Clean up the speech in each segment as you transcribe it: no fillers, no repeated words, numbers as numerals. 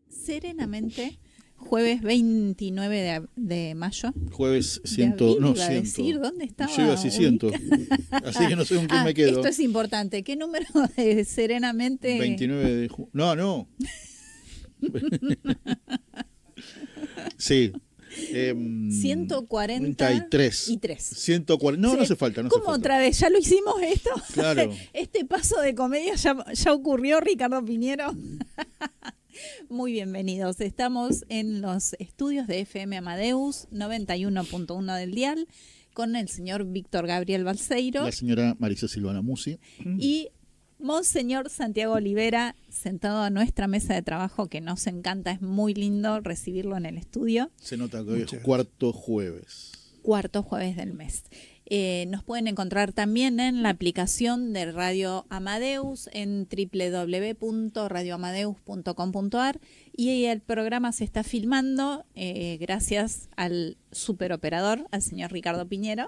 serenamente, jueves 29 de mayo. Jueves De 100, abril, no, iba a 100. decir, ¿dónde estaba? Yo iba a decir 100. Así que no sé con quién me quedo. Esto es importante. ¿Qué número de serenamente? 29 de junio. No. Sí. 143 y 3. 140. No, Sí. no hace falta. No ¿Cómo hace falta. otra vez? ¿Ya lo hicimos esto? Claro. Este paso de comedia ya ocurrió, Ricardo Piñero. Muy bienvenidos. Estamos en los estudios de FM Amadeus 91.1 del dial con el señor Víctor Gabriel Balseiro. La señora Marisa Silvana Musi. Y Monseñor Santiago Olivera, sentado a nuestra mesa de trabajo, que nos encanta, es muy lindo recibirlo en el estudio. Se nota que hoy es cuarto jueves. Cuarto jueves del mes. Nos pueden encontrar también en la aplicación de Radio Amadeus en www.radioamadeus.com.ar y el programa se está filmando gracias al superoperador, al señor Ricardo Piñero.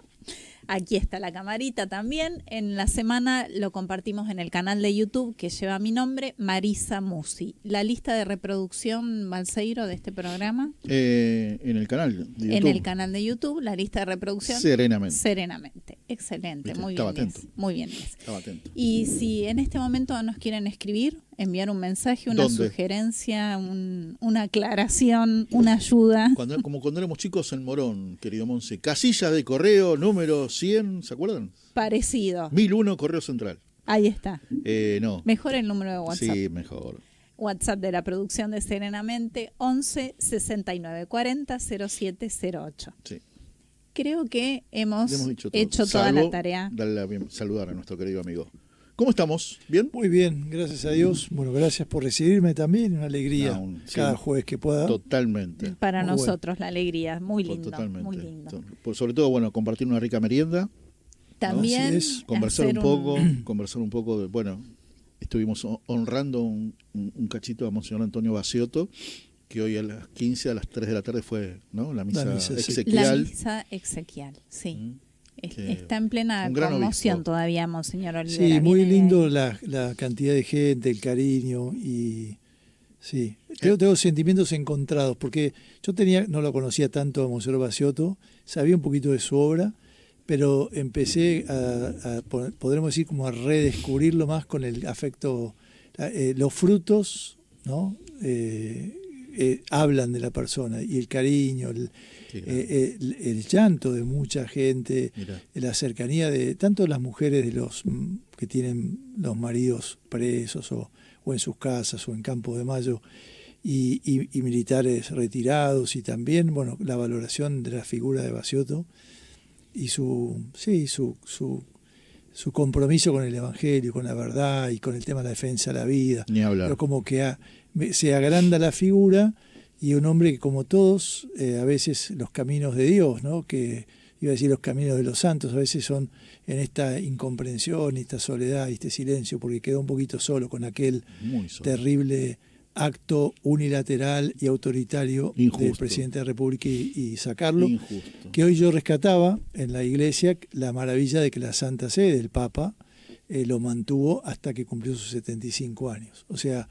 Aquí está la camarita también. En la semana lo compartimos en el canal de YouTube que lleva mi nombre, Marisa Musi. La lista de reproducción, Balseiro, de este programa. En el canal de YouTube. En el canal de YouTube, la lista de reproducción. Serenamente. Excelente. ¿Viste? Muy Estaba bien. atento. Muy bien. Estaba atento. Y si en este momento nos quieren escribir, enviar un mensaje, una ¿Dónde? sugerencia, una aclaración, una ayuda. Como cuando éramos chicos en Morón, querido Monse. Casilla de correo número 100, ¿se acuerdan? Parecido. 1001 Correo Central. Ahí está. No. Mejor el número de WhatsApp. Sí, mejor. WhatsApp de la producción de Serenamente, 11 69 40 0708. Sí. Creo que hemos dicho todo. hecho toda Salvo la tarea. Saludar a nuestro querido amigo. ¿Cómo estamos? ¿Bien? Muy bien, gracias a Dios. Bueno, gracias por recibirme también. Una alegría cada sí, jueves que pueda. Totalmente. Para Muy nosotros la alegría, muy lindo. Totalmente. Muy lindo. Sobre todo, bueno, compartir una rica merienda. También es. Conversar un poco de, bueno, estuvimos honrando un cachito a Monseñor Antonio Baciotto, que hoy a las 15, a las 3 de la tarde fue, ¿no? La misa exequial. La misa exequial, sí. Que Está en plena gran conmoción obispo. todavía, Monseñor Olivera. Sí, muy Viene lindo la cantidad de gente, el cariño y sí, tengo sentimientos encontrados porque yo no lo conocía tanto a Monseñor Baciotto, sabía un poquito de su obra, pero empecé podremos decir como a redescubrirlo más con el afecto, los frutos, ¿no? Hablan de la persona y el cariño, el llanto de mucha gente, la cercanía de tanto las mujeres de los que tienen los maridos presos o en sus casas o en Campo de Mayo y militares retirados, y también bueno, la valoración de la figura de Baciotto y su compromiso con el Evangelio, con la verdad y con el tema de la defensa de la vida. Ni hablar. Pero como que se agranda la figura, y un hombre que como todos, a veces los caminos de Dios, ¿no? Que iba a decir los caminos de los santos, a veces son en esta incomprensión, esta soledad y este silencio, porque quedó un poquito solo con aquel terrible acto unilateral y autoritario del presidente de la República y sacarlo. Injusto. Que hoy yo rescataba en la iglesia la maravilla de que la Santa Sede, el Papa, lo mantuvo hasta que cumplió sus 75 años. O sea,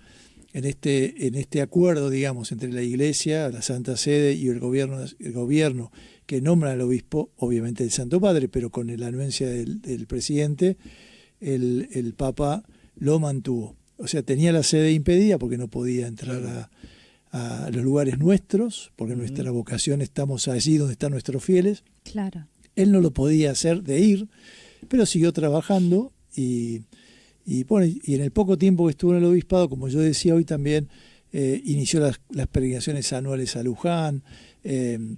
en este acuerdo, digamos, entre la Iglesia, la Santa Sede y el gobierno que nombra al obispo, obviamente el Santo Padre, pero con la anuencia del presidente, el Papa lo mantuvo. O sea, tenía la sede impedida porque no podía entrar a los lugares nuestros, porque nuestra vocación estamos allí donde están nuestros fieles. Claro. Él no lo podía hacer de ir, pero siguió trabajando y en el poco tiempo que estuvo en el obispado, como yo decía hoy también, inició las peregrinaciones anuales a Luján,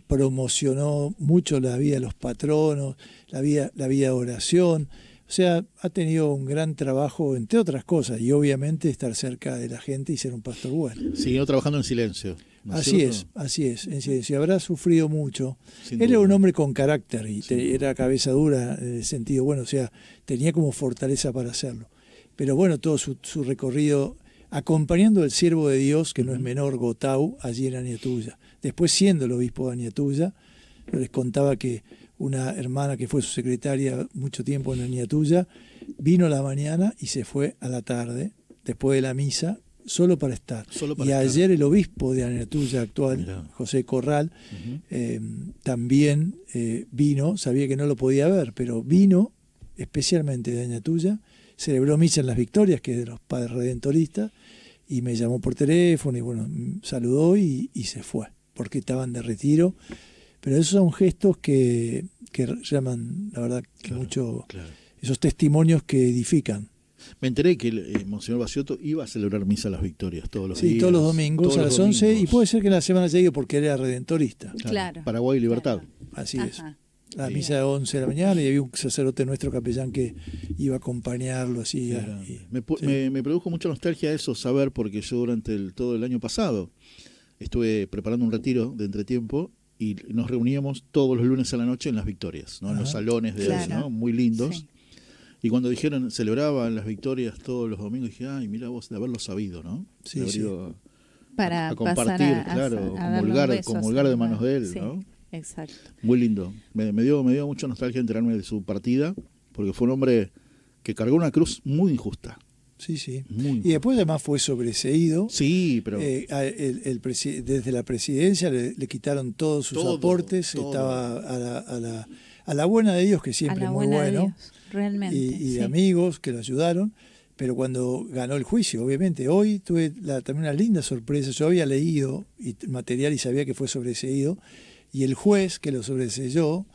promocionó mucho la vida de los patronos, la vida de oración. O sea, ha tenido un gran trabajo, entre otras cosas, y obviamente estar cerca de la gente y ser un pastor bueno. Siguió trabajando en silencio. ¿No es así es, en silencio. Habrá sufrido mucho. Sin Él duda. era un hombre con carácter y era cabeza dura en el sentido, bueno, o sea, tenía como fortaleza para hacerlo. Pero bueno, todo su recorrido acompañando al siervo de Dios, que no es menor, Gotau, allí en Aniatuya. Después, siendo el obispo de Aniatuya, les contaba que una hermana que fue su secretaria mucho tiempo en Aniatuya, vino a la mañana y se fue a la tarde, después de la misa, solo para estar. Y ayer el obispo de Añatuya actual, mirá, José Corral, también vino, sabía que no lo podía ver, pero vino especialmente de Añatuya, celebró misa en las Victorias, que es de los padres redentoristas, y me llamó por teléfono y bueno, saludó y se fue, porque estaban de retiro. Pero esos son gestos que llaman, la verdad, mucho, esos testimonios que edifican. Me enteré que el Monseñor Baciotto iba a celebrar misa a las Victorias todos los días. Sí, todos los domingos a las 11, y puede ser que en la semana haya ido porque era redentorista. Claro. Paraguay y Libertad. Claro. Así es. La misa de 11 de la mañana, y había un sacerdote nuestro capellán que iba a acompañarlo así. Me produjo mucha nostalgia eso, saber, porque yo durante todo el año pasado estuve preparando un retiro de entretiempo y nos reuníamos todos los lunes a la noche en las Victorias, ¿no? En los salones de ¿no? Muy lindos. Sí. Y cuando dijeron, celebraban las Victorias todos los domingos, dije, ay, mira vos, de haberlo sabido, ¿no? Sí, para a compartir, claro, comulgar de manos de él, ¿no? Exacto. Muy lindo. Me dio mucha nostalgia enterarme de su partida, porque fue un hombre que cargó una cruz muy injusta. Sí, sí. Y después además fue sobreseído. Sí, pero desde la presidencia le quitaron todos sus aportes. Estaba a la buena de Dios, que siempre es muy bueno. Realmente. Y de amigos que lo ayudaron. Pero cuando ganó el juicio, obviamente, hoy tuve también una linda sorpresa. Yo había leído material y sabía que fue sobreseído. Y el juez que lo sobreseyó,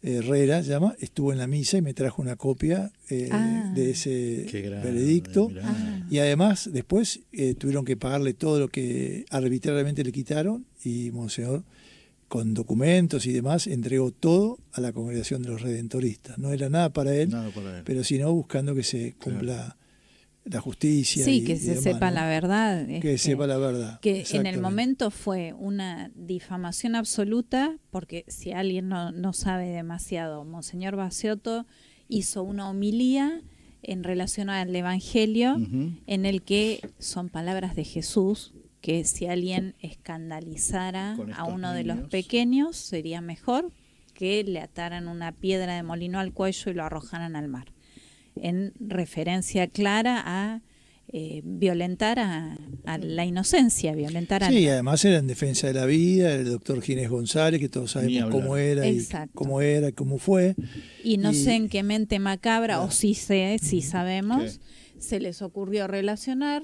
Herrera llama, estuvo en la misa y me trajo una copia de ese veredicto. Y además después tuvieron que pagarle todo lo que arbitrariamente le quitaron, y Monseñor, con documentos y demás, entregó todo a la Congregación de los Redentoristas. No era nada para él, pero sino buscando que se cumpla la justicia. Sí, que se sepa la verdad. Que sepa la verdad. Que en el momento fue una difamación absoluta, porque si alguien no sabe demasiado, Monseñor Baciotto hizo una homilía en relación al Evangelio, en el que son palabras de Jesús, que si alguien escandalizara a uno de los pequeños, sería mejor que le ataran una piedra de molino al cuello y lo arrojaran al mar, en referencia clara a violentar a la inocencia, violentar a... Sí, además era en defensa de la vida, el doctor Ginés González, que todos sabemos cómo era, y cómo fue. Y no sé en qué mente macabra, o sí sabemos, se les ocurrió relacionar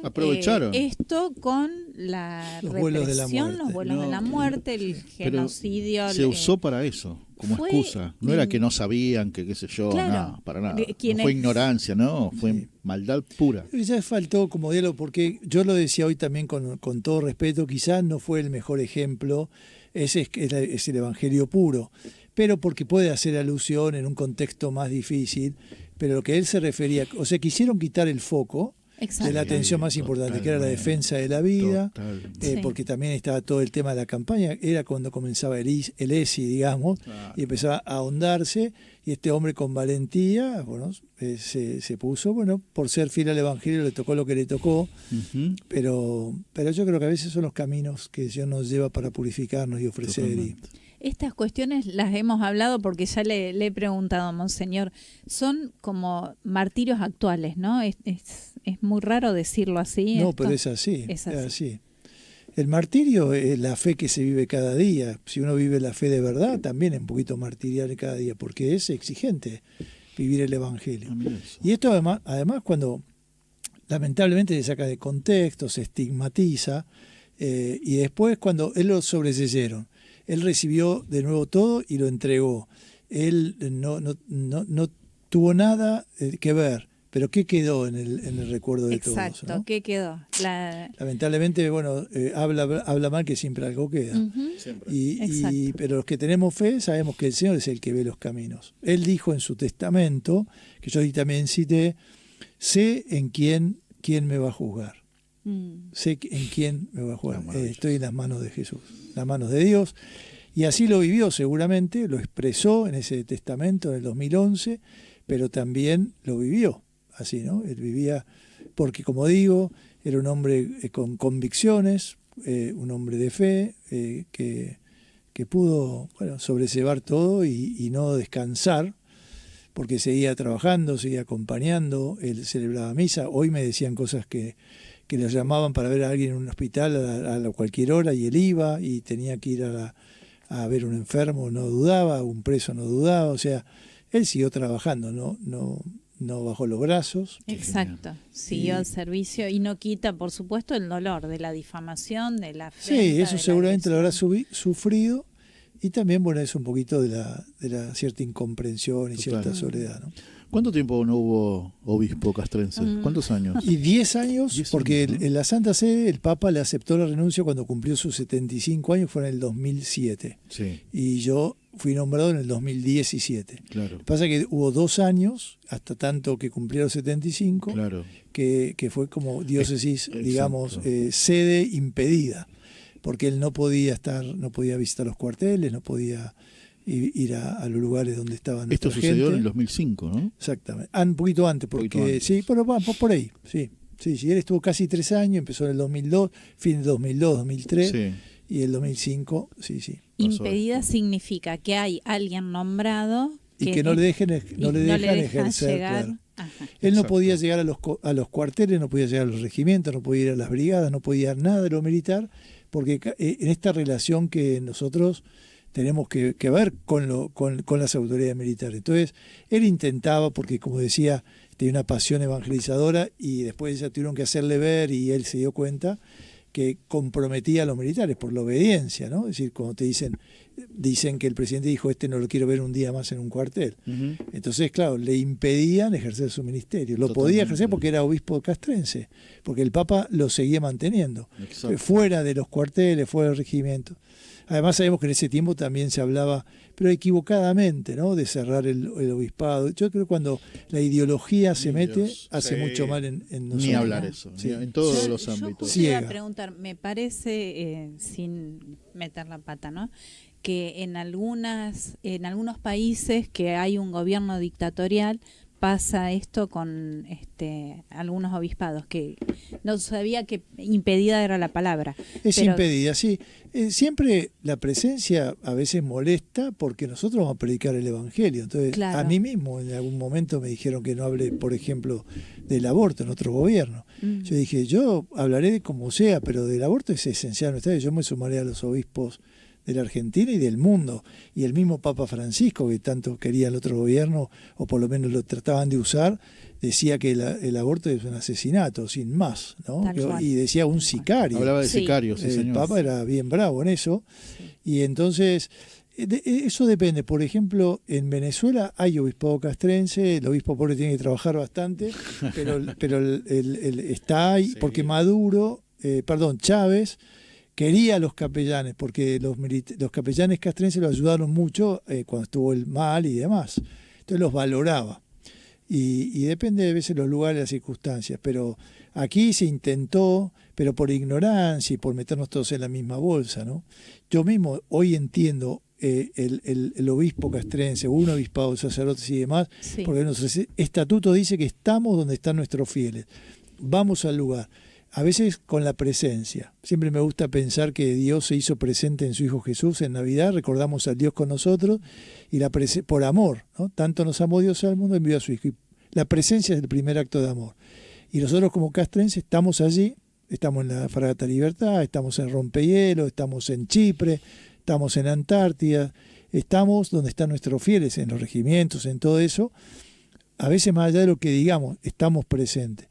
esto con la represión, los vuelos de la muerte, el genocidio. Se usó para eso, como excusa. No era que no sabían, que qué sé yo, no, para nada. No fue ignorancia, no, fue maldad pura. Ya faltó como diálogo, porque yo lo decía hoy también con todo respeto, quizás no fue el mejor ejemplo, es el Evangelio puro, pero porque puede hacer alusión en un contexto más difícil. Pero lo que él se refería, o sea, quisieron quitar el foco de la atención más importante, que era la defensa de la vida, porque también estaba todo el tema de la campaña, era cuando comenzaba el ESI, digamos, y empezaba a ahondarse, y este hombre con valentía, bueno, se puso, bueno, por ser fiel al Evangelio le tocó lo que le tocó, pero yo creo que a veces son los caminos que Dios nos lleva para purificarnos y ofrecer. Estas cuestiones las hemos hablado porque ya le he preguntado a Monseñor, son como martirios actuales, ¿no? Es muy raro decirlo así. No, pero es así. El martirio es la fe que se vive cada día. Si uno vive la fe de verdad, también es un poquito martirial cada día, porque es exigente vivir el Evangelio. Y esto además cuando lamentablemente se saca de contexto, se estigmatiza, y después cuando él lo sobreseyeron, él recibió de nuevo todo y lo entregó. Él no tuvo nada que ver, pero ¿qué quedó en el recuerdo de todos? Exacto, ¿qué quedó? Lamentablemente, bueno, habla mal que siempre algo queda. Pero los que tenemos fe sabemos que el Señor es el que ve los caminos. Él dijo en su testamento, que yo también cité, sé en quién me va a juzgar. Sé en quién me va a juzgar. Estoy en las manos de Jesús, las manos de Dios. Y así lo vivió seguramente, lo expresó en ese testamento en el 2011, pero también lo vivió así, ¿no? Él vivía, porque como digo, era un hombre con convicciones, un hombre de fe, que pudo, sobrellevar todo y no descansar, porque seguía trabajando, seguía acompañando, él celebraba misa. Hoy me decían cosas que que lo llamaban para ver a alguien en un hospital a cualquier hora y él iba y tenía que ir a ver un enfermo, no dudaba, un preso no dudaba, o sea, él siguió trabajando, no bajó los brazos. Exacto, siguió el servicio y no quita, por supuesto, el dolor de la difamación, de la afrenta, Sí, eso seguramente lo habrá agresión. sufrido, y también, bueno, es un poquito de la cierta incomprensión y cierta soledad, ¿no? ¿Cuánto tiempo no hubo obispo castrense? ¿Cuántos años? Y 10 años, 10 porque años, ¿no? en la Santa Sede el Papa le aceptó la renuncia cuando cumplió sus 75 años, fue en el 2007. Sí, Y yo fui nombrado en el 2017. claro. Lo que pasa es que hubo 2 años, hasta tanto que cumplió los 75, Claro. que fue como diócesis, Exacto. digamos, sede impedida, porque él no podía visitar los cuarteles, no podía ir a los lugares donde estaban. Esto nuestra sucedió gente. en el 2005, ¿no? Exactamente. Un poquito antes, porque Poquito antes. sí, pero va por ahí, sí. Sí, él estuvo casi 3 años, empezó en el 2002, fin de 2002, 2003, Sí. y el 2005, sí. Impedida significa que hay alguien nombrado Y que no le dejan dejan ejercer, llegar. claro. Ajá. Él no Exacto. podía llegar a los cuarteles, no podía llegar a los regimientos, no podía ir a las brigadas, no podía ir nada de lo militar, porque en esta relación que nosotros tenemos que ver con las autoridades militares. Entonces, él intentaba, porque como decía, tenía una pasión evangelizadora, y después ya tuvieron que hacerle ver, y él se dio cuenta que comprometía a los militares por la obediencia, ¿no? Es decir, cuando te dicen que el presidente dijo, no lo quiero ver un día más en un cuartel. Ujú. Entonces, claro, le impedían ejercer su ministerio. Lo Totalmente. podía ejercer porque era obispo castrense, porque el Papa lo seguía manteniendo, Exacto. fuera de los cuarteles, fuera del regimiento. Además sabemos que en ese tiempo también se hablaba, pero equivocadamente, ¿no?, de cerrar el obispado. Yo creo que cuando la ideología se mete, Dios, hace sí. mucho mal en nosotros. Ni hablar eso, Sí. en todos Yo los justo ámbitos. te iba a Ciega. preguntar, me parece, sin meter la pata, ¿no?, que en algunos países que hay un gobierno dictatorial pasa esto con algunos obispados, que no sabía que impedida era la palabra. Es pero- impedida, sí. Siempre la presencia a veces molesta, porque nosotros vamos a predicar el Evangelio. Entonces, Claro. a mí mismo en algún momento me dijeron que no hable, por ejemplo, del aborto en otro gobierno. Mm. Yo dije, yo hablaré de como sea, pero del aborto es esencial. Yo me sumaré a los obispos de la Argentina y del mundo. Y el mismo Papa Francisco, que tanto quería el otro gobierno, o por lo menos lo trataban de usar, decía que el aborto es un asesinato, sin más, ¿no? Tal cual. Y decía un sicario. Hablaba de Sí. sicarios, sí, El señor. Papa era bien bravo en eso. Y entonces, eso depende. Por ejemplo, en Venezuela hay obispado castrense, el obispo pobre tiene que trabajar bastante, pero está ahí, Sí. porque Chávez quería a los capellanes, porque los capellanes castrenses lo ayudaron mucho cuando estuvo el mal y demás. Entonces los valoraba. Y depende de veces los lugares, las circunstancias. Pero aquí se intentó, pero por ignorancia y por meternos todos en la misma bolsa, ¿no? Yo mismo hoy entiendo el obispo castrense, un obispado, sacerdotes y demás, Sí. porque nuestro estatuto dice que estamos donde están nuestros fieles. Vamos al lugar. A veces con la presencia. Siempre me gusta pensar que Dios se hizo presente en su Hijo Jesús en Navidad. Recordamos al Dios con nosotros y por amor, ¿no? Tanto nos amó Dios al mundo, envió a su Hijo. Y la presencia es el primer acto de amor. Y nosotros como castrenses estamos allí, estamos en la Fragata Libertad, estamos en Rompehielo, estamos en Chipre, estamos en Antártida, estamos donde están nuestros fieles, en los regimientos, en todo eso. A veces más allá de lo que digamos, estamos presentes.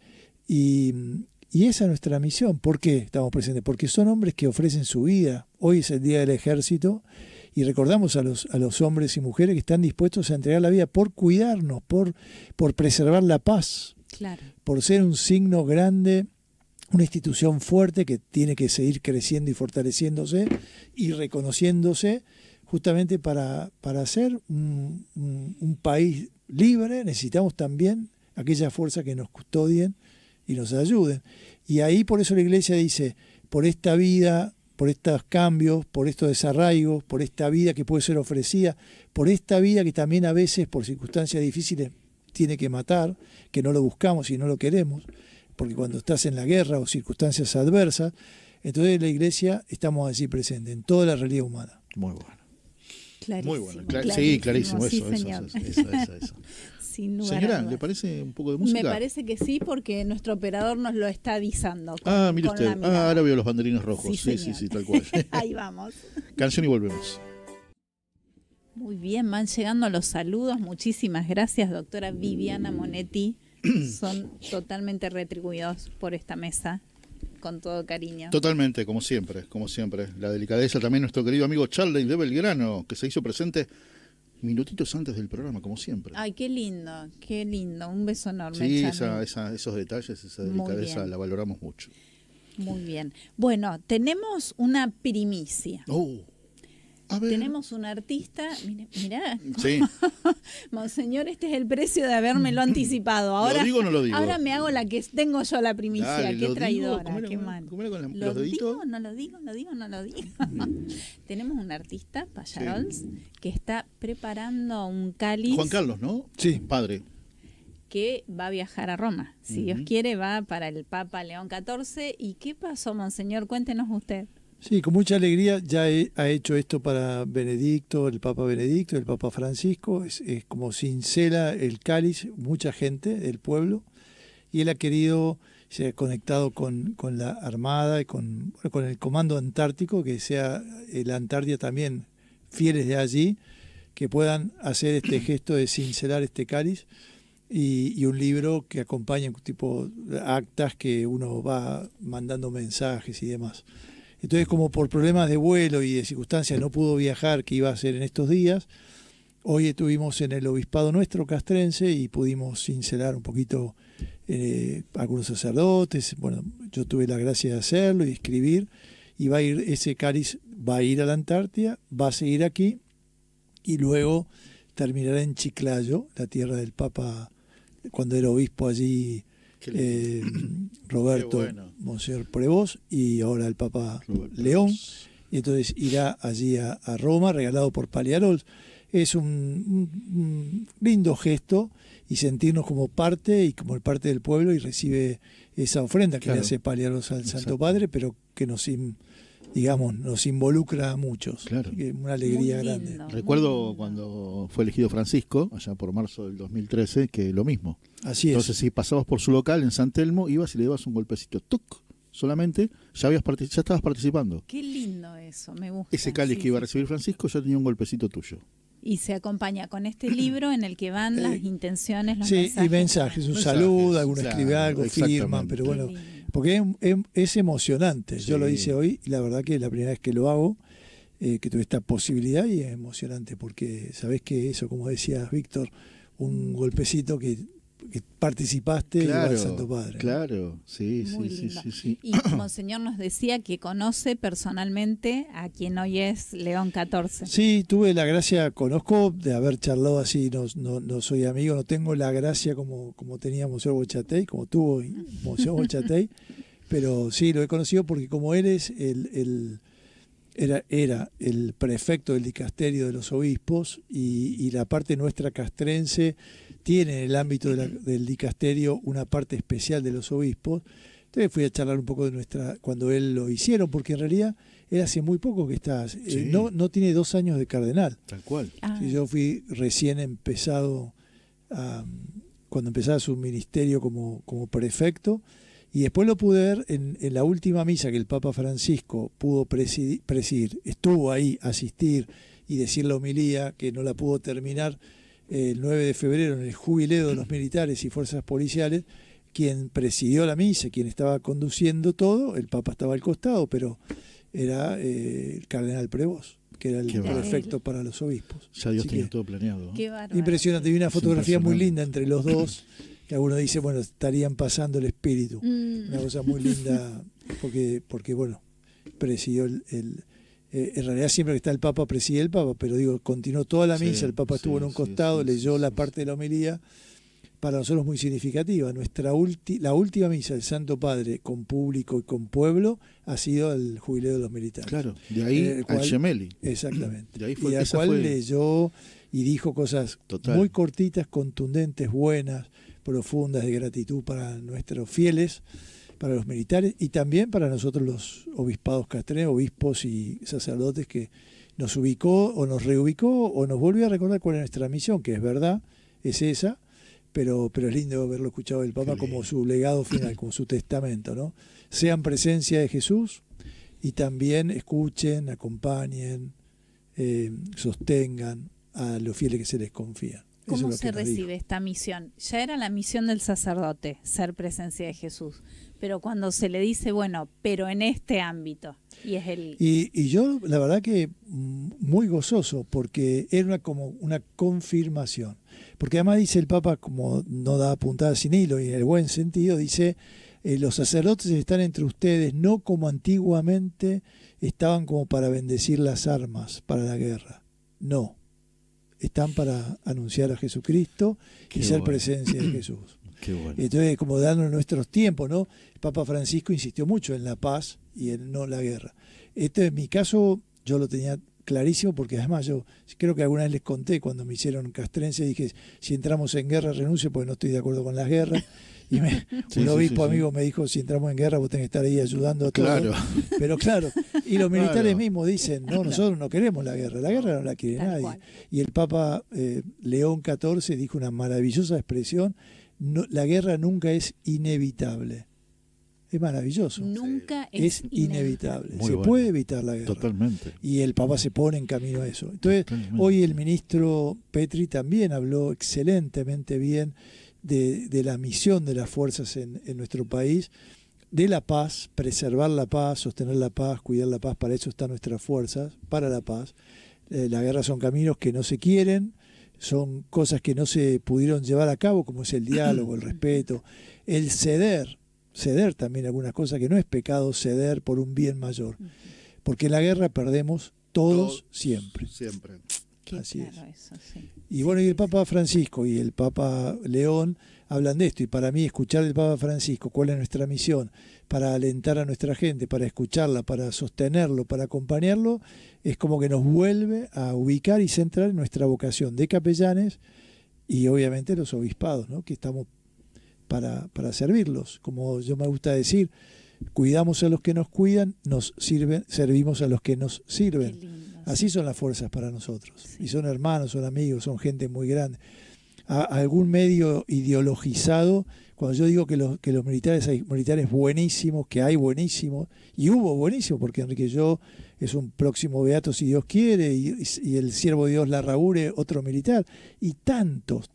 Y esa es nuestra misión. ¿Por qué estamos presentes? Porque son hombres que ofrecen su vida. Hoy es el Día del Ejército y recordamos a los hombres y mujeres que están dispuestos a entregar la vida por cuidarnos, por preservar la paz, Claro. por ser un signo grande, una institución fuerte que tiene que seguir creciendo y fortaleciéndose y reconociéndose justamente para ser un país libre. Necesitamos también aquellas fuerzas que nos custodien y nos ayuden. Y ahí por eso la Iglesia dice, por esta vida, por estos cambios, por estos desarraigos, por esta vida que puede ser ofrecida, por esta vida que también a veces por circunstancias difíciles tiene que matar, que no lo buscamos y no lo queremos, porque cuando estás en la guerra o circunstancias adversas, entonces la Iglesia estamos allí presente en toda la realidad humana. Muy bueno. Clarísimo, Muy bueno. Sí, clarísimo. Sí, Eso. señor. Eso. Sí. sin lugar a Señora, dudas. ¿le parece un poco de música? Me parece que sí, porque nuestro operador nos lo está avisando. Mire con usted. la mirada. Ahora veo los banderines rojos. Sí, Sí, señor. tal cual. Ahí vamos. Canción y volvemos. Muy bien, van llegando los saludos. Muchísimas gracias, doctora Viviana Monetti. Son totalmente retribuidos por esta mesa, con todo cariño. Totalmente, como siempre, como siempre. La delicadeza también nuestro querido amigo Charlie de Belgrano, que se hizo presente minutitos antes del programa, como siempre. Ay, qué lindo, qué lindo. Un beso enorme, Sí, Charlie. esos detalles, esa Muy delicadeza bien. la valoramos mucho. Muy bien. Bueno, tenemos una primicia. A ver. Tenemos un artista, mirá, Sí. Monseñor, este es el precio de habérmelo anticipado. Ahora, ¿Lo digo o no lo digo? Ahora me hago la que tengo yo la primicia. Dale, Qué ¿lo traidora, digo? ¿Cómo era, qué mal. cómo era con ¿Lo los deditos? digo? ¿No lo digo? ¿Lo digo? ¿No lo digo? Tenemos un artista, Payarols, que está preparando un cáliz Juan Carlos, ¿no? Sí. Padre. que va a viajar a Roma. Si Dios quiere, va para el Papa León XIV. ¿Y qué pasó, Monseñor? Cuéntenos usted. Sí, con mucha alegría ya ha hecho esto para Benedicto, el Papa Benedicto, el Papa Francisco. Es como cincela el cáliz, mucha gente del pueblo, y él ha querido, se ha conectado con la Armada y con el Comando Antártico, que sea la Antártida también fieles de allí, que puedan hacer este gesto de cincelar este cáliz, y un libro que acompaña, tipo actas que uno va mandando mensajes y demás. Entonces, como por problemas de vuelo y de circunstancias no pudo viajar, que iba a ser en estos días, hoy estuvimos en el obispado nuestro castrense y pudimos cincelar un poquito algunos sacerdotes. Bueno, yo tuve la gracia de hacerlo y escribir, y va a ir, ese cáliz va a ir a la Antártida, va a seguir aquí y luego terminará en Chiclayo, la tierra del Papa, cuando era obispo allí, Roberto Monseñor Prevost, y ahora el Papa Roberto León, y entonces irá allí a Roma, regalado por Pagliarols. Es un lindo gesto, y sentirnos como parte y como parte del pueblo, y recibe esa ofrenda que le hace Pagliarols al Santo Padre, pero que nos involucra a muchos. Claro. Una alegría Muy grande. lindo. Recuerdo cuando fue elegido Francisco, allá por marzo del 2013, que lo mismo. Así Entonces, es. si pasabas por su local en San Telmo, ibas y le dabas un golpecito, ¡tuc! Solamente, ya estabas participando. Qué lindo eso, me gusta. Ese cáliz Sí, que iba a sí. recibir Francisco ya tenía un golpecito tuyo. Y se acompaña con este libro en el que van las intenciones, los Sí, mensajes. y mensajes, un Mensajes, saludo, alguno claro, escribe algo, firman, exactamente. pero Qué bueno, lindo. porque es emocionante. Yo Sí. lo hice hoy y la verdad que es la primera vez que lo hago, que tuve esta posibilidad, y es emocionante porque sabés que eso, como decía Víctor, un golpecito que participaste y va al Santo Padre, ¿no? Claro, sí, Muy sí, lindo. sí, sí. Y Monseñor nos decía que conoce personalmente a quien hoy es León XIV. Sí, tuve la gracia, conozco de haber charlado así, no soy amigo, no tengo la gracia como tenía Monseñor Bochatey, como tuvo Monseñor Bochatey, pero sí, lo he conocido porque como él es era el prefecto del dicasterio de los obispos, y la parte nuestra castrense tiene en el ámbito del dicasterio una parte especial de los obispos. Entonces fui a charlar un poco de cuando él lo hicieron, porque en realidad él hace muy poco que está, Sí. no tiene 2 años de cardenal. Tal cual. Ah, Sí, yo fui recién empezado, cuando empezaba su ministerio como prefecto, y después lo pude ver en la última misa que el Papa Francisco pudo presidir. Estuvo ahí, asistir y decir la homilía, que no la pudo terminar el 9 de febrero en el jubileo de los militares y fuerzas policiales. Quien presidió la misa, quien estaba conduciendo todo, el Papa estaba al costado, pero era el cardenal Prevost, que era el Qué bárbaro. prefecto para los obispos. Ya Dios Así tenía que, todo planeado, ¿no? qué bárbaro. impresionante, vi una Es fotografía muy impresionante. linda entre los dos, que alguno dice, bueno, estarían pasando el espíritu. Mm. Una cosa muy linda, porque bueno, presidió en realidad siempre que está el Papa preside el Papa, pero digo, continuó toda la misa, Sí, el Papa estuvo en un sí, costado, sí, leyó sí, la sí, parte de la homilía, para nosotros muy significativa. La última misa del Santo Padre con público y con pueblo ha sido el jubileo de los militares. Claro, de ahí el cual- al Gemelli. Exactamente. De ahí fue- y al esa cual fue- leyó y dijo cosas Total. muy cortitas, contundentes, buenas, profundas, de gratitud para nuestros fieles, para los militares y también para nosotros los obispados castrenses, obispos y sacerdotes, que nos ubicó o nos reubicó o nos volvió a recordar cuál es nuestra misión, que es verdad, es esa, pero es lindo haberlo escuchado del Papa Qué como lindo. su legado final, como su testamento, ¿no? Sean presencia de Jesús y también escuchen, acompañen, sostengan a los fieles que se les confían. Eso ¿Cómo es lo se que nos recibe dijo. esta misión? Ya era la misión del sacerdote, ser presencia de Jesús. Pero cuando se le dice, bueno, pero en este ámbito, y es el... Y yo, la verdad que muy gozoso, porque era como una confirmación. Porque además dice el Papa, como no da puntada sin hilo, y en el buen sentido, dice, los sacerdotes están entre ustedes, no como antiguamente estaban como para bendecir las armas para la guerra. No, están para anunciar a Jesucristo y Qué ser bueno. presencia de Jesús. Qué bueno. Entonces, como dando nuestros tiempos, ¿no? El Papa Francisco insistió mucho en la paz y en no la guerra. En mi caso, yo lo tenía clarísimo, porque además yo creo que alguna vez les conté cuando me hicieron castrense, dije, si entramos en guerra renuncio porque no estoy de acuerdo con las guerras. Y Sí, un sí, obispo sí, sí. amigo me dijo, si entramos en guerra vos tenés que estar ahí ayudando a todos. Claro. Pero claro, y los militares Claro. mismos dicen, no, nosotros no queremos la guerra no la quiere Tal nadie. cual. Y el Papa León XIV dijo una maravillosa expresión, la guerra nunca es inevitable. Es maravilloso. Nunca Es inevitable. Muy Se bueno. puede evitar la guerra. Totalmente. Y el Papa se pone en camino a eso. Entonces, Totalmente. hoy el ministro Petri también habló excelentemente bien de la misión de las fuerzas en nuestro país, de la paz, preservar la paz, sostener la paz, cuidar la paz. Para eso están nuestras fuerzas, para la paz. La guerra son caminos que no se quieren, son cosas que no se pudieron llevar a cabo, como es el diálogo, el respeto, el ceder también algunas cosas, que no es pecado ceder por un bien mayor, porque en la guerra perdemos todos siempre. Siempre. Qué Así claro eso, sí. Y bueno, y el Papa Francisco y el Papa León hablan de esto, y para mí escuchar del Papa Francisco cuál es nuestra misión, para alentar a nuestra gente, para escucharla, para sostenerlo, para acompañarlo, es como que nos vuelve a ubicar y centrar en nuestra vocación de capellanes y obviamente los obispados, ¿no? Que estamos para servirlos. Como yo me gusta decir, cuidamos a los que nos cuidan, nos sirven, servimos a los que nos Qué sirven. lindo. Así sí. son las fuerzas para nosotros. Sí. Y son hermanos, son amigos, son gente muy grande. Algún medio ideologizado, cuando yo digo que los militares, hay militares buenísimos, que hay buenísimos, y hubo buenísimos, porque Enrique Yo es un próximo beato si Dios quiere, y el siervo de Dios Larraure, otro militar, y tantos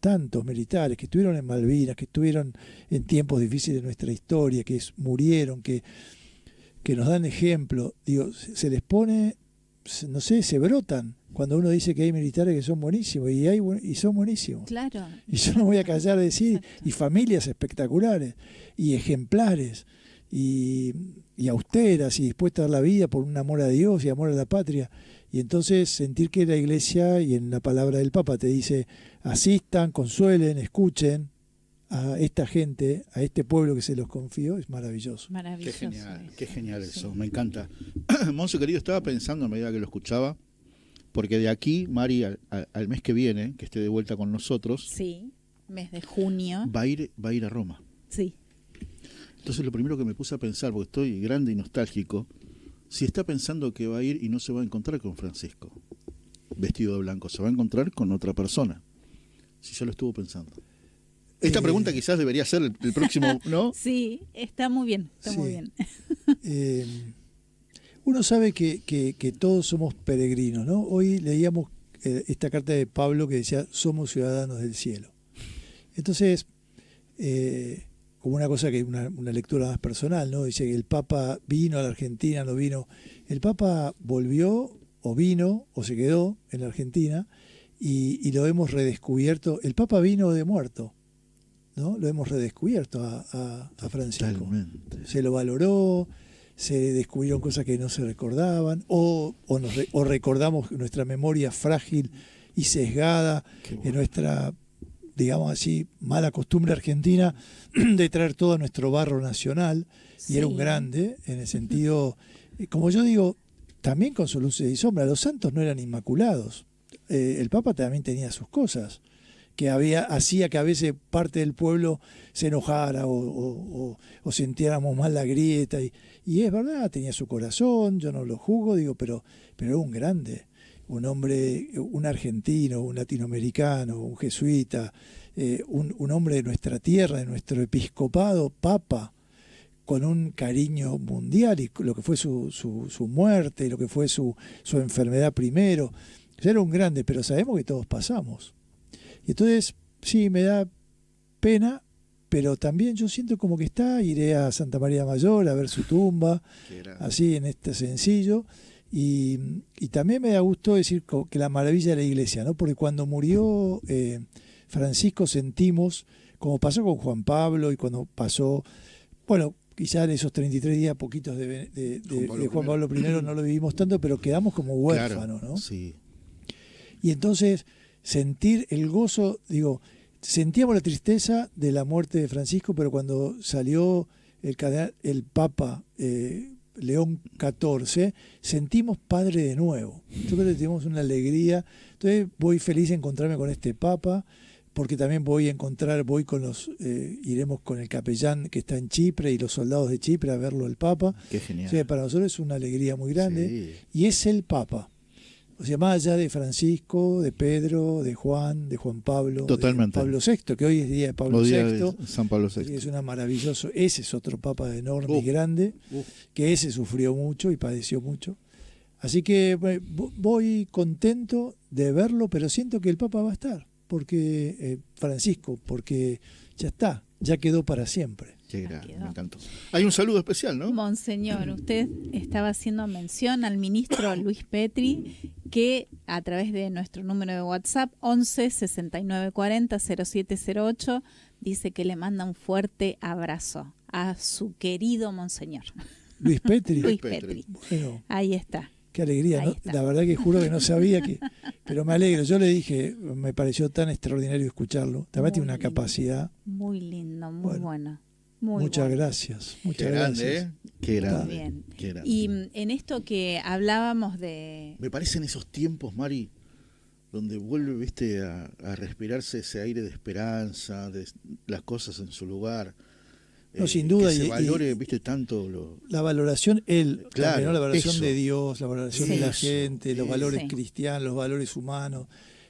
militares que estuvieron en Malvinas, que estuvieron en tiempos difíciles de nuestra historia, que murieron, que nos dan ejemplo. Digo, se les pone, no sé, se brotan cuando uno dice que hay militares que son buenísimos, y son buenísimos. Claro. Y yo no voy a callar de decir, Exacto. y familias espectaculares, y ejemplares, y austeras, y dispuestas a dar la vida por un amor a Dios y amor a la patria. Y entonces sentir que la Iglesia, y en la palabra del Papa te dice, asistan, consuelen, escuchen a esta gente, a este pueblo que se los confió, es maravilloso. Qué Maravilloso. genial, eso. qué genial Sí. eso, me encanta. Monse querido, estaba pensando a medida que lo escuchaba, porque de aquí, Mari, al mes que viene, que esté de vuelta con nosotros, Sí, mes de junio. va a ir a Roma. Sí. Entonces lo primero que me puse a pensar, porque estoy grande y nostálgico, si está pensando que va a ir y no se va a encontrar con Francisco, vestido de blanco, se va a encontrar con otra persona. Si ya lo estuvo pensando. Esta pregunta quizás debería ser el próximo, ¿no? Sí, está muy bien, está Sí. muy bien. Uno sabe que todos somos peregrinos, ¿no? Hoy leíamos esta carta de Pablo que decía, somos ciudadanos del cielo. Entonces, como una cosa que una lectura más personal, ¿no? Dice que el Papa vino a la Argentina, no vino. El Papa volvió, o vino, o se quedó en la Argentina, y lo hemos redescubierto. El Papa vino de muerto, ¿no? Lo hemos redescubierto a Francisco. Totalmente. Se lo valoró, se descubrieron cosas que no se recordaban, o recordamos nuestra memoria frágil y sesgada, Qué bueno. en nuestra, digamos así, mala costumbre argentina de traer todo a nuestro barro nacional, y era un Sí. grande, en el sentido, como yo digo, también con sus luces y sombras. Los santos no eran inmaculados. El Papa también tenía sus cosas, que hacía que a veces parte del pueblo se enojara o sintiéramos mal la grieta, y es verdad, tenía su corazón, yo no lo juzgo, digo, pero era un grande. un hombre, un argentino, un latinoamericano, un jesuita, un hombre de nuestra tierra, de nuestro episcopado, papa, con un cariño mundial, y lo que fue su muerte, lo que fue su enfermedad primero. Era un grande, pero sabemos que todos pasamos. Y entonces, sí, me da pena, pero también yo siento como que iré a Santa María Mayor a ver su tumba, así en este sencillo. Y también me da gusto decir que la maravilla de la iglesia, ¿no? Porque cuando murió Francisco sentimos, como pasó con Juan Pablo y cuando pasó, bueno, quizás en esos 33 días poquitos de Juan Pablo I no lo vivimos tanto, pero quedamos como huérfanos, claro, ¿no? Sí. Y entonces sentir el gozo, digo, sentíamos la tristeza de la muerte de Francisco, pero cuando salió el Papa León XIV, sentimos Padre de nuevo. Yo creo que tenemos una alegría. Entonces voy feliz de encontrarme con este Papa, porque también voy con iremos con el capellán que está en Chipre y los soldados de Chipre a verlo el Papa. Qué genial. O sea, para nosotros es una alegría muy grande. Sí. Y es el Papa. O sea, más allá de Francisco, de Pedro, de Juan Pablo, Totalmente. de Pablo VI, que hoy es día de Pablo VI. De San Pablo VI. Es una maravilloso. Ese es otro Papa enorme y grande, que ese sufrió mucho y padeció mucho. Así que voy contento de verlo, pero siento que el Papa va a estar, porque Francisco, porque ya está, ya quedó para siempre. Me encantó. Hay un saludo especial, ¿no? Monseñor, usted estaba haciendo mención al ministro Luis Petri, que a través de nuestro número de WhatsApp 11 69 40 0708 dice que le manda un fuerte abrazo a su querido Monseñor. Luis Petri. Luis Petri. Bueno, ahí está. Qué alegría, Ahí ¿no? está. La verdad que juro que no sabía pero me alegro. Yo le dije, me pareció tan extraordinario escucharlo. También tiene una capacidad. Muy lindo, muy bueno. Muchas gracias. Muchas grande, gracias. Qué grande. Muy bien. Qué grande. Y en esto que hablábamos de... Me parecen esos tiempos, Mari, donde vuelve, viste, a respirarse ese aire de esperanza, de las cosas en su lugar. No, sin duda. Que se valore, viste, tanto la valoración, claro, también, ¿no? La valoración eso. de Dios, la valoración Sí. de la gente, los valores Sí. cristianos, los valores humanos,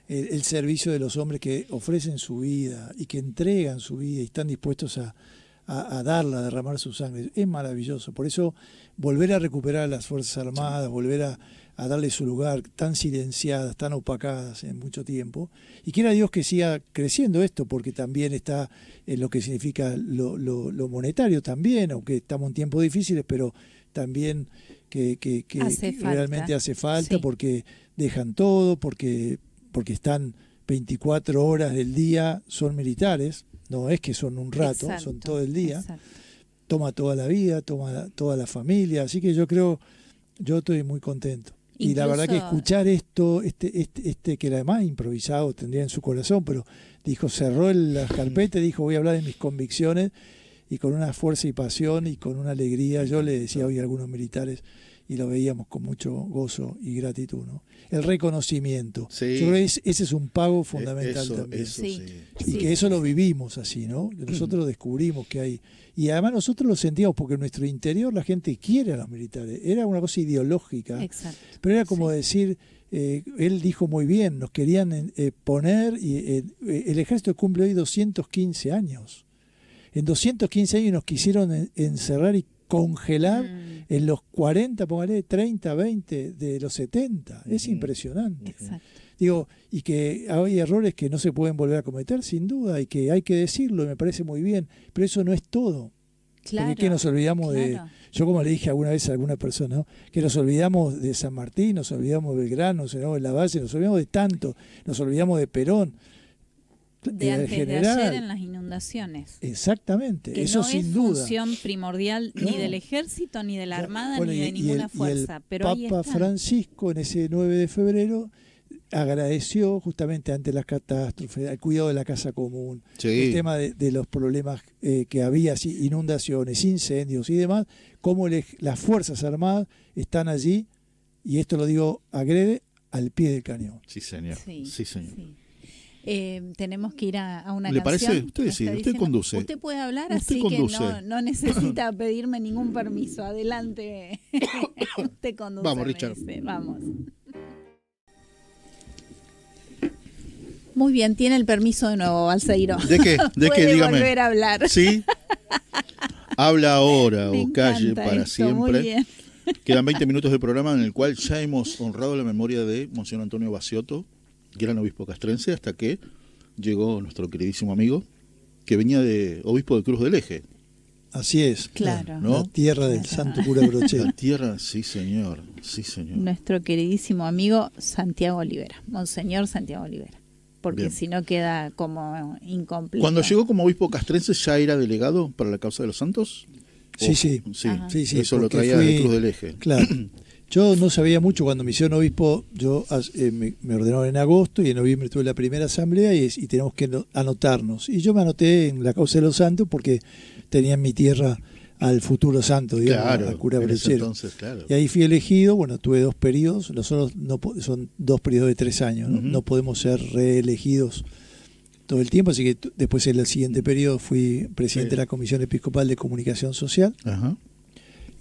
el servicio de los hombres que ofrecen su vida y que entregan su vida y están dispuestos a darla, a derramar su sangre. Es maravilloso. Por eso volver a recuperar las Fuerzas Armadas, volver a darle su lugar, tan silenciadas, tan opacadas en mucho tiempo. Y quiera Dios que siga creciendo esto, porque también está en lo que significa lo monetario también, aunque estamos en tiempos difíciles, pero también que realmente hace falta, sí. porque dejan todo, porque están 24 horas del día, son militares. No es que son un rato, Exacto, son todo el día. Exacto. Toma toda la vida, toma toda la familia. Así que yo estoy muy contento. Y la verdad que escuchar esto, que además improvisado tendría en su corazón, pero dijo, cerró las carpetas, dijo, voy a hablar de mis convicciones, y con una fuerza y pasión y con una alegría. Yo le decía hoy a algunos militares, y lo veíamos con mucho gozo y gratitud, ¿no? El reconocimiento. Sí. Yo creo que ese es un pago fundamental también. Eso, sí. Y que eso lo vivimos así, ¿no? Que nosotros descubrimos que hay... Y además nosotros lo sentíamos porque en nuestro interior la gente quiere a los militares. Era una cosa ideológica. Exacto. Pero era como decir, él dijo muy bien, nos querían poner... el ejército cumple hoy 215 años. En 215 años nos quisieron encerrar y congelar en los 40, póngale 30, 20 de los 70. Es impresionante. Exacto. Digo, y que hay errores que no se pueden volver a cometer, sin duda, y que hay que decirlo, y me parece muy bien, pero eso no es todo. Claro. Porque que nos olvidamos de... Yo como le dije alguna vez a alguna persona, ¿no? Que nos olvidamos de San Martín, nos olvidamos de Belgrano, nos olvidamos de Lavalle, nos olvidamos de tanto, nos olvidamos de Perón. De antes general, de ayer en las inundaciones. Exactamente, Que eso no sin es duda. función primordial ni No. del ejército, ni de la armada, Bueno, ni de ninguna fuerza. Pero ahí Papa están. Francisco en ese 9 de febrero agradeció justamente ante las catástrofes, el cuidado de la casa común, Sí. el tema de los problemas que había, así, inundaciones, incendios y demás, cómo las Fuerzas Armadas están allí, y esto lo digo agrede, al pie del cañón. Sí, señor. Sí, Sí, señor. sí. Tenemos que ir a una ¿Le canción. parece? Usted Me decide, está usted diciendo- conduce. Usted puede hablar, Usted así conduce. que no necesita pedirme ningún permiso. Adelante. Usted conduce. Vamos, me Richard. dice. Vamos. Muy bien, tiene el permiso de nuevo, Balseiro. ¿De qué? ¿De qué? Puede Dígame. volver a hablar. ¿Sí? Habla ahora Me o calle encanta para esto, muy siempre. bien. Quedan 20 minutos del programa en el cual ya hemos honrado la memoria de Monseñor Antonio Baciotto, gran obispo castrense, hasta que llegó nuestro queridísimo amigo, que venía de obispo de Cruz del Eje. Así es. Claro. ¿No? La tierra del santo cura Brochero. La tierra, sí señor, sí señor. Nuestro queridísimo amigo Santiago Olivera, Monseñor Santiago Olivera, porque Bien. si no queda como incompleto. Cuando llegó como obispo castrense, ¿ya era delegado para la causa de los santos? Sí, sí. Sí, Ajá. Sí, sí, eso lo porque traía de Cruz del Eje. Claro. Yo no sabía mucho cuando me hicieron obispo. Yo me ordenaron en agosto y en noviembre tuve la primera asamblea y tenemos que anotarnos. Y yo me anoté en la causa de los santos porque tenía en mi tierra al futuro santo, digamos, Claro, al cura en ese Brochero. entonces, claro. Y ahí fui elegido. Bueno, tuve 2 periodos. Nosotros son 2 periodos de 3 años. ¿no? Ujú. No podemos ser reelegidos todo el tiempo. Así que después en el siguiente periodo fui presidente Sí. de la Comisión Episcopal de Comunicación Social. Ajá.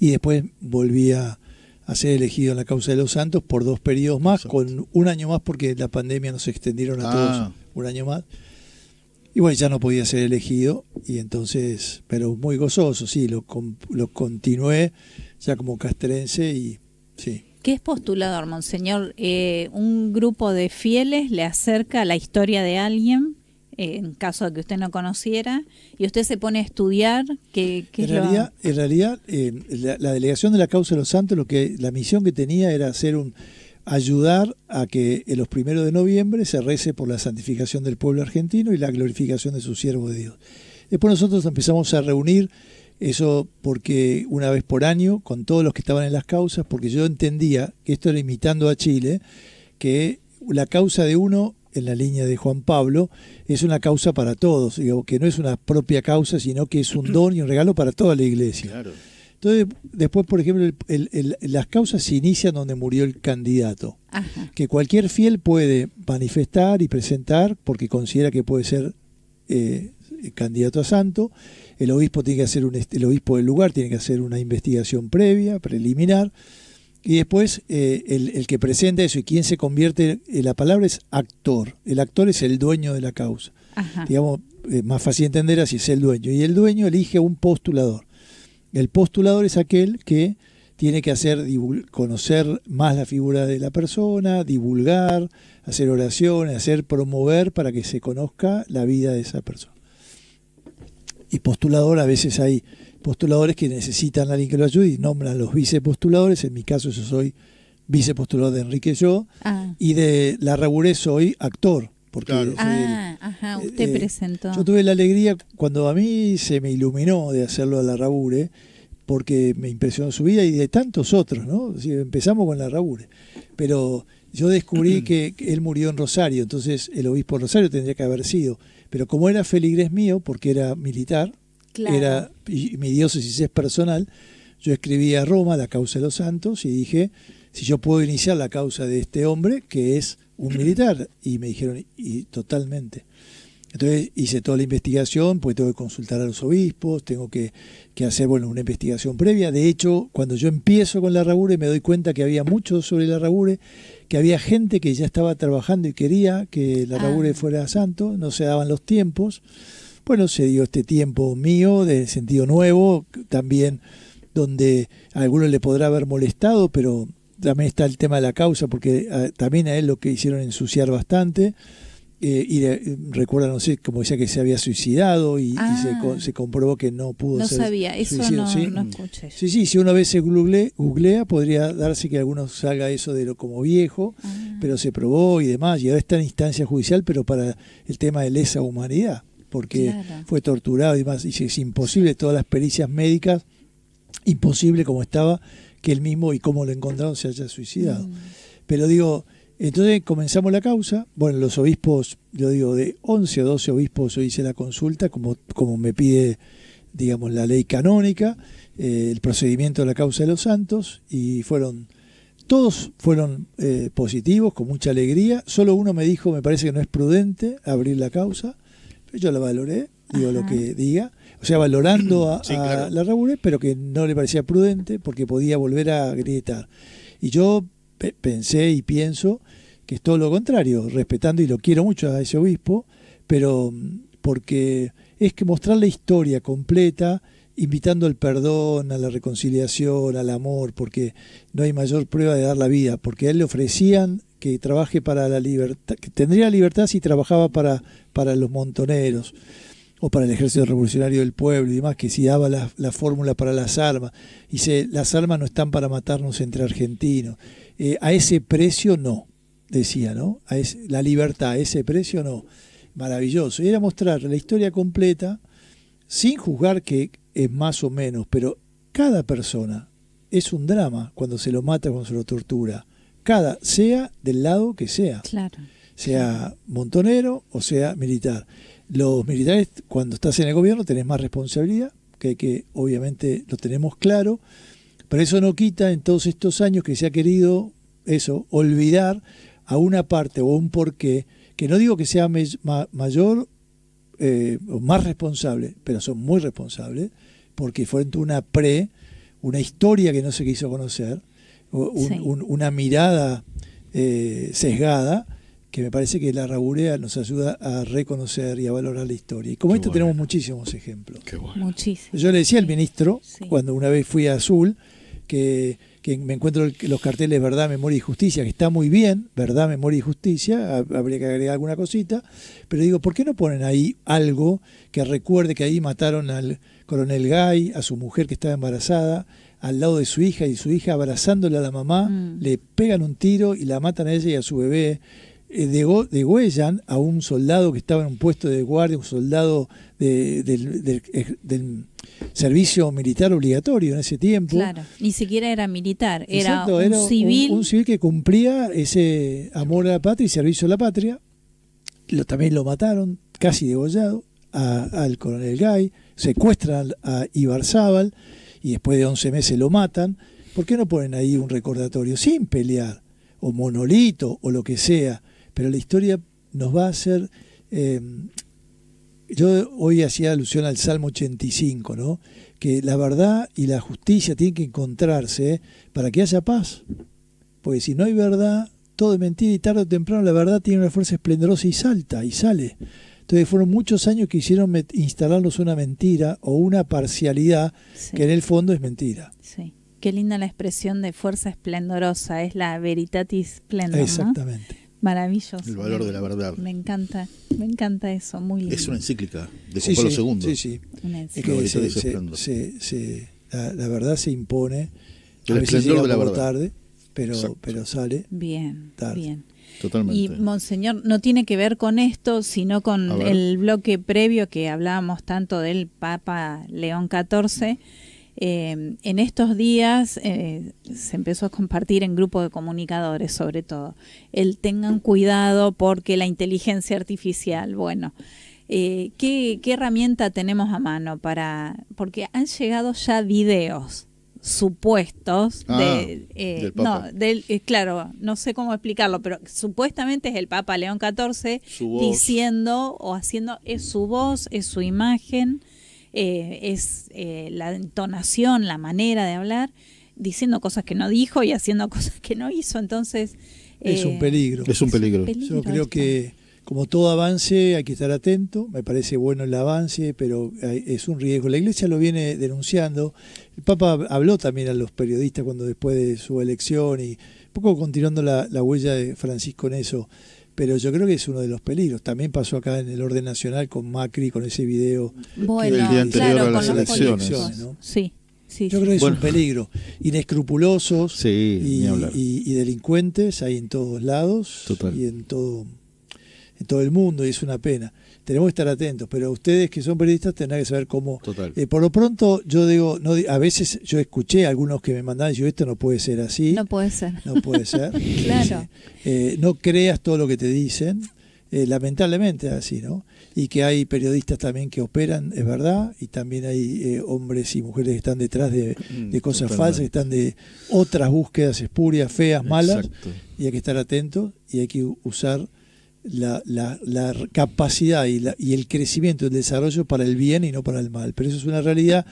Y después volví a ser elegido en la causa de los santos por 2 periodos más, Exacto. con un año más porque la pandemia nos extendieron a Ah. todos un año más. Y bueno, ya no podía ser elegido, y entonces, pero muy gozoso, sí, lo continué ya como castrense y sí. ¿Qué es postulador, Monseñor? Un grupo de fieles le acerca la historia de alguien, en caso de que usted no conociera, y usted se pone a estudiar qué En es realidad, la delegación de la causa de los santos, la misión que tenía era ayudar a que en los 1 de noviembre se rece por la santificación del pueblo argentino y la glorificación de su siervo de Dios. Después nosotros empezamos a reunir eso porque una vez por año, con todos los que estaban en las causas, porque yo entendía que esto era imitando a Chile, que la causa de uno, en la línea de Juan Pablo, es una causa para todos, digo, que no es una propia causa, sino que es un don y un regalo para toda la iglesia. Claro. Entonces, después, por ejemplo, las causas se inician donde murió el candidato, Ajá. que cualquier fiel puede manifestar y presentar porque considera que puede ser candidato a santo. El obispo tiene que hacer el obispo del lugar tiene que hacer una investigación previa, preliminar, y después el que presenta eso y quien se convierte, la palabra es actor. El actor es el dueño de la causa. Ajá. Digamos, más fácil entender así, es el dueño. Y el dueño elige un postulador. El postulador es aquel que tiene que conocer más la figura de la persona, divulgar, hacer oraciones, promover para que se conozca la vida de esa persona. Y postulador, a veces hay postuladores que necesitan a alguien que lo ayude y nombran los vicepostuladores. En mi caso yo soy vicepostulador de Enrique Yo, Ah. y de la Raburé soy actor. Porque Claro. Ajá, usted presentó. yo tuve la alegría cuando a mí se me iluminó de hacerlo a la Rabure, porque me impresionó su vida y de tantos otros, ¿no? Sí, empezamos con la Rabure, pero yo descubrí que él murió en Rosario, entonces el obispo de Rosario tendría que haber sido, pero como era feligrés mío, porque era militar, Claro. y mi diócesis es personal, yo escribí a Roma la causa de los santos y dije, si yo puedo iniciar la causa de este hombre, que es un militar, y me dijeron, y totalmente. Entonces hice toda la investigación, porque tengo que consultar a los obispos, tengo que hacer una investigación previa. De hecho, cuando yo empiezo con la Rabure me doy cuenta que había mucho sobre la Rabure, que había gente que ya estaba trabajando y quería que la Rabure fuera santo, no se daban los tiempos. Bueno, se dio este tiempo mío de sentido nuevo, también donde a algunos le podrá haber molestado, pero también está el tema de la causa, porque también a él lo que hicieron ensuciar bastante. Recuerda, no sé, como decía que se había suicidado y se comprobó que no pudo No ser sabía, eso suicidio, ¿sí? no escuché. Sí, si uno a veces googlea, podría darse que algunos salga eso de lo como viejo, pero se probó y demás, y ahora está en instancia judicial, pero para el tema de lesa humanidad, porque Claro. fue torturado y demás, y es imposible, todas las pericias médicas, imposible como estaba, que él mismo y cómo lo encontraron se haya suicidado. Pero digo, entonces comenzamos la causa. Bueno, los obispos, yo digo, de 11 o 12 obispos yo hice la consulta, como me pide, digamos, la ley canónica, el procedimiento de la causa de los santos, y todos fueron positivos, con mucha alegría. Solo uno me dijo, me parece que no es prudente abrir la causa, pero yo la valoré, digo lo que diga. O sea, valorando a la Rabure, pero que no le parecía prudente porque podía volver a grietar. Y yo pensé y pienso que es todo lo contrario, respetando y lo quiero mucho a ese obispo, pero porque es que mostrar la historia completa, invitando al perdón, a la reconciliación, al amor, porque no hay mayor prueba de dar la vida, porque a él le ofrecían que trabaje para la libertad, que tendría libertad si trabajaba para los montoneros o para el ejército revolucionario del pueblo y demás, que si daba la fórmula para las armas, y las armas no están para matarnos entre argentinos, a ese precio no, decía, ¿no? La libertad, a ese precio no. Maravilloso. Y era mostrar la historia completa, sin juzgar que es más o menos, pero cada persona es un drama cuando se lo mata, cuando se lo tortura. Sea del lado que sea. Claro. Sea montonero o sea militar. Los militares, cuando estás en el gobierno, tenés más responsabilidad, que obviamente lo tenemos claro, pero eso no quita en todos estos años que se ha querido olvidar a una parte o un porqué, que no digo que sea mayor o más responsable, pero son muy responsables, porque fue una historia que no se quiso conocer, una mirada sesgada, que me parece que la Raburea nos ayuda a reconocer y a valorar la historia. Y como esto tenemos muchísimos ejemplos. Qué bueno. Muchísimos. Yo le decía al ministro, cuando una vez fui a Azul, que me encuentro los carteles Verdad, Memoria y Justicia, que está muy bien, Verdad, Memoria y Justicia, habría que agregar alguna cosita, pero digo, ¿por qué no ponen ahí algo que recuerde que ahí mataron al coronel Gay, a su mujer que estaba embarazada, al lado de su hija, y su hija abrazándole a la mamá, le pegan un tiro y la matan a ella y a su bebé? Degüellan a un soldado que estaba en un puesto de guardia, un soldado del servicio militar obligatorio en ese tiempo. Claro, ni siquiera era militar, era Exacto, un civil. Un civil que cumplía ese amor a la patria y servicio a la patria. También lo mataron, casi degollado, al coronel Gay. Secuestran a Ibarzábal y después de 11 meses lo matan. ¿Por qué no ponen ahí un recordatorio sin pelear, o monolito, o lo que sea? Pero la historia nos va a hacer... yo hoy hacía alusión al Salmo 85, ¿no? Que la verdad y la justicia tienen que encontrarse para que haya paz. Porque si no hay verdad, todo es mentira, y tarde o temprano la verdad tiene una fuerza esplendorosa y salta y sale. Entonces fueron muchos años que hicieron instalarnos una mentira o una parcialidad que en el fondo es mentira. Sí. Qué linda la expresión de fuerza esplendorosa, es la veritatis splendor, ¿no? Exactamente. Maravilloso. El valor de la verdad. Me encanta eso, muy lindo. Es una encíclica de Juan Pablo II. Sí. Una Es que la verdad se impone. El esplendor de la verdad. Tarde, pero sale. Bien, tarde. bien. Totalmente. Y Monseñor, no tiene que ver con esto, sino con el bloque previo que hablábamos tanto del Papa León XIV. En estos días se empezó a compartir en grupos de comunicadores, sobre todo, tengan cuidado porque la inteligencia artificial, bueno, ¿qué herramienta tenemos a mano porque han llegado ya videos supuestos del Papa. Claro, no sé cómo explicarlo, pero supuestamente es el Papa León XIV diciendo o haciendo, es su voz, es su imagen, es la entonación, la manera de hablar, diciendo cosas que no dijo y haciendo cosas que no hizo. Entonces es un peligro. Es un peligro. Yo creo que como todo avance hay que estar atento. Me parece bueno el avance, pero es un riesgo. La Iglesia lo viene denunciando. El Papa habló también a los periodistas cuando después de su elección, y un poco continuando la huella de Francisco en eso. Pero yo creo que es uno de los peligros. También pasó acá en el orden nacional con Macri, con ese video el día anterior a las elecciones, ¿no? Sí. Yo creo que es un peligro. Inescrupulosos y delincuentes hay en todos lados. Total. Y en todo el mundo, y es una pena. Tenemos que estar atentos, pero ustedes que son periodistas tendrán que saber cómo. Por lo pronto, yo digo, a veces yo escuché a algunos que me mandaban, yo, esto no puede ser así. No puede ser. No puede ser. Claro. No creas todo lo que te dicen. Lamentablemente es así, ¿no? Y que hay periodistas también que operan, es verdad, y también hay hombres y mujeres que están detrás de cosas falsas, que están de otras búsquedas espurias, feas, malas. Exacto. Y hay que estar atentos y hay que usar la capacidad y el crecimiento, el desarrollo para el bien y no para el mal. Pero eso es una realidad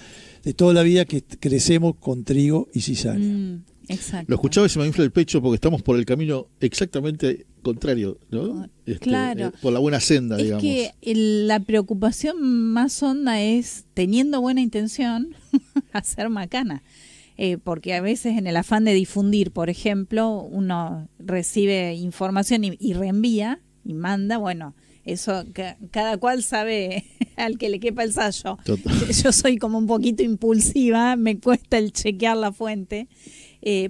de toda la vida, que crecemos con trigo y cizaña. Exacto. Lo escuchaba y se me infla el pecho porque estamos por el camino exactamente contrario, ¿no? Claro. Por la buena senda, es digamos. que la preocupación más honda es, teniendo buena intención, hacer macana. Porque a veces en el afán de difundir, por ejemplo, uno recibe información y reenvía y manda, bueno, eso cada cual sabe al que le quepa el sayo. Yo soy como un poquito impulsiva, me cuesta el chequear la fuente.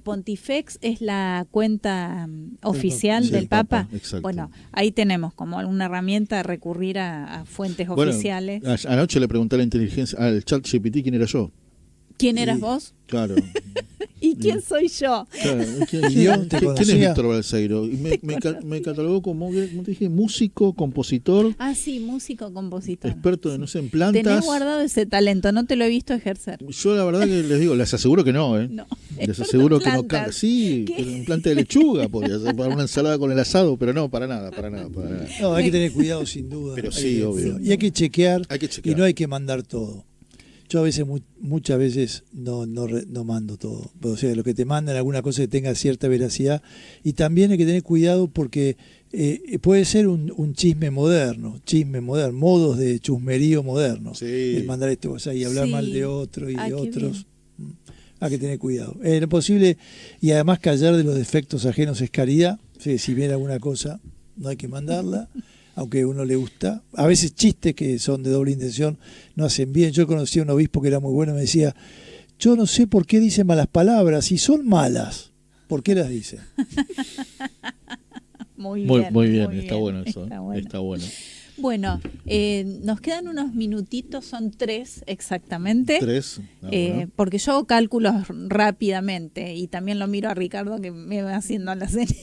Pontifex es la cuenta oficial del Papa. Bueno, ahí tenemos como una herramienta de recurrir a fuentes oficiales. Anoche le pregunté a la inteligencia, al chat GPT quién era yo. ¿Quién eras vos? Claro. ¿Y quién soy yo? Claro. ¿Quién es Víctor Balseiro? Y me catalogó como te dije, músico, compositor. Ah, sí, músico, compositor. Experto, no sé, en plantas. Tenés guardado ese talento, no te lo he visto ejercer. Yo la verdad que les digo, les aseguro que no, ¿eh? No. Les aseguro que no canta. Sí, un planta de lechuga podría ser para una ensalada con el asado, pero no, para nada. No, hay que tener cuidado sin duda. Pero sí, obvio. Y hay que chequear, y no hay que mandar todo. Yo a veces, muchas veces no mando todo. O sea, lo que te mandan, alguna cosa que tenga cierta veracidad. Y también hay que tener cuidado porque puede ser un chisme moderno, modos de chusmerío moderno. Sí. El mandar esto y hablar mal de otro y de otros. Hay que tener cuidado. Lo posible, y además callar de los defectos ajenos es caridad. O sea, si viene alguna cosa, no hay que mandarla. Aunque a uno le gusta. A veces chistes que son de doble intención no hacen bien. Yo conocí a un obispo que era muy bueno, me decía, yo no sé por qué dicen malas palabras, si son malas, ¿por qué las dicen? Muy bien, está bueno eso. Está bueno. Bueno, nos quedan unos minutitos, son 3 exactamente. 3. Bueno. Porque yo hago cálculos rápidamente y también lo miro a Ricardo que me va haciendo la serie.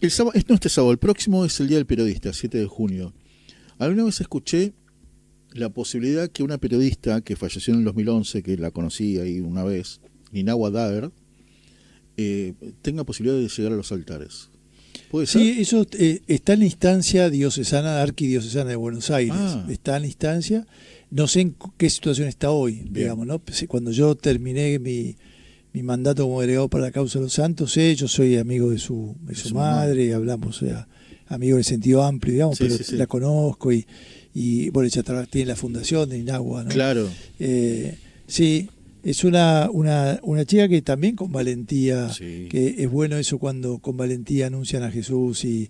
El sábado, no este sábado, el próximo es el Día del Periodista, 7 de junio. Alguna vez escuché la posibilidad que una periodista que falleció en el 2011, que la conocí ahí una vez, Ninawa Daher, tenga posibilidad de llegar a los altares. ¿Puede ser? Sí, eso está en la instancia diocesana, arquidiocesana de Buenos Aires. Está en la instancia. No sé en qué situación está hoy, digamos, ¿no? Cuando yo terminé mi mandato como delegado para la causa de los santos, yo soy amigo de su madre, hablamos, amigo en el sentido amplio, digamos, pero la conozco y bueno, ella tiene la fundación de Inagua, ¿no? Claro. Sí, es una chica que también con valentía, que es bueno eso cuando con valentía anuncian a Jesús y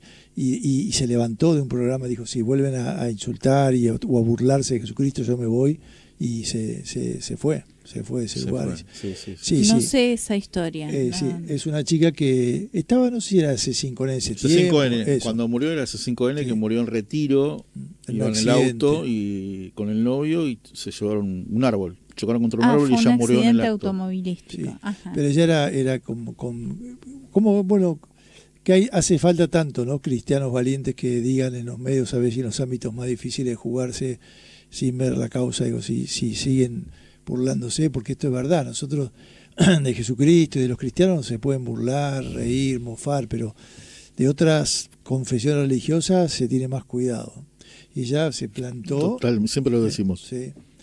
se levantó de un programa, dijo, si vuelven a insultar o a burlarse de Jesucristo, yo me voy, y se fue de ese lugar. No sé esa historia. Sí, es una chica que estaba, no sé si era C5N ese tiempo. C5N, cuando murió era C5N, que murió en retiro, iba en el auto y con el novio y se llevaron un árbol. Chocaron contra un árbol y ya murió en el auto. Automovilístico. Pero ella era como bueno, que hace falta tanto, ¿no? Cristianos valientes que digan en los medios, a veces en los ámbitos más difíciles de jugarse sin ver la causa, digo, si siguen burlándose, porque esto es verdad, nosotros de Jesucristo y de los cristianos se pueden burlar, reír, mofar, pero de otras confesiones religiosas se tiene más cuidado. Y ya se plantó. Total, siempre lo decimos.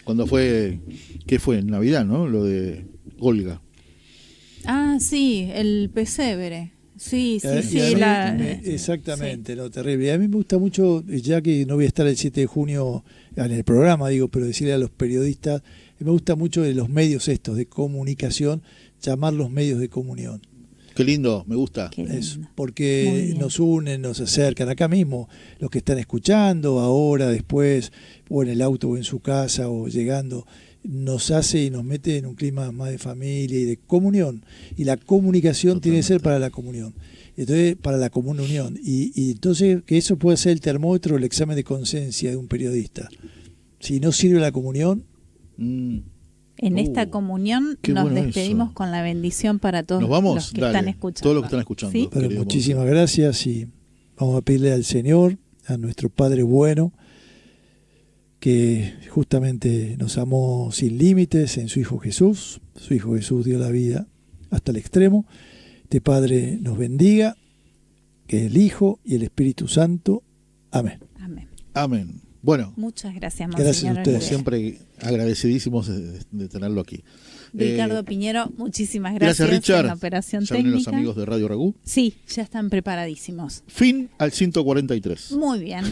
Cuando fue, ¿qué fue? En Navidad, ¿no? Lo de Olga. Ah, sí, el pesebre. Sí. Exactamente, lo terrible. A mí me gusta mucho, ya que no voy a estar el 7 de junio en el programa, pero decirle a los periodistas, me gusta mucho de los medios estos de comunicación, llamarlos medios de comunión. Qué lindo, me gusta. Eso, porque nos unen, nos acercan. Acá mismo, los que están escuchando, ahora, después, o en el auto, o en su casa, o llegando, nos hace y nos mete en un clima más de familia y de comunión. Y la comunicación tiene que ser para la comunión. Entonces, para la común unión. Y entonces, que eso puede ser el termómetro, el examen de conciencia de un periodista. Si no sirve la comunión... En esta comunión nos despedimos con la bendición para todos los que están escuchando. Todos los que están escuchando. ¿Sí? Pero muchísimas gracias y vamos a pedirle al Señor, a nuestro Padre bueno, que justamente nos amó sin límites en su Hijo Jesús. Su Hijo Jesús dio la vida hasta el extremo. Este Padre nos bendiga, que el Hijo y el Espíritu Santo. Amén. Amén. Amén. Bueno, muchas gracias, Monseñor. Gracias a ustedes. Siempre agradecidísimos de tenerlo aquí. Ricardo Piñero, muchísimas gracias. Richard. En la operación ¿Ya vienen técnica. los amigos de Radio Ragú? Sí, ya están preparadísimos. Fin al 143. Muy bien.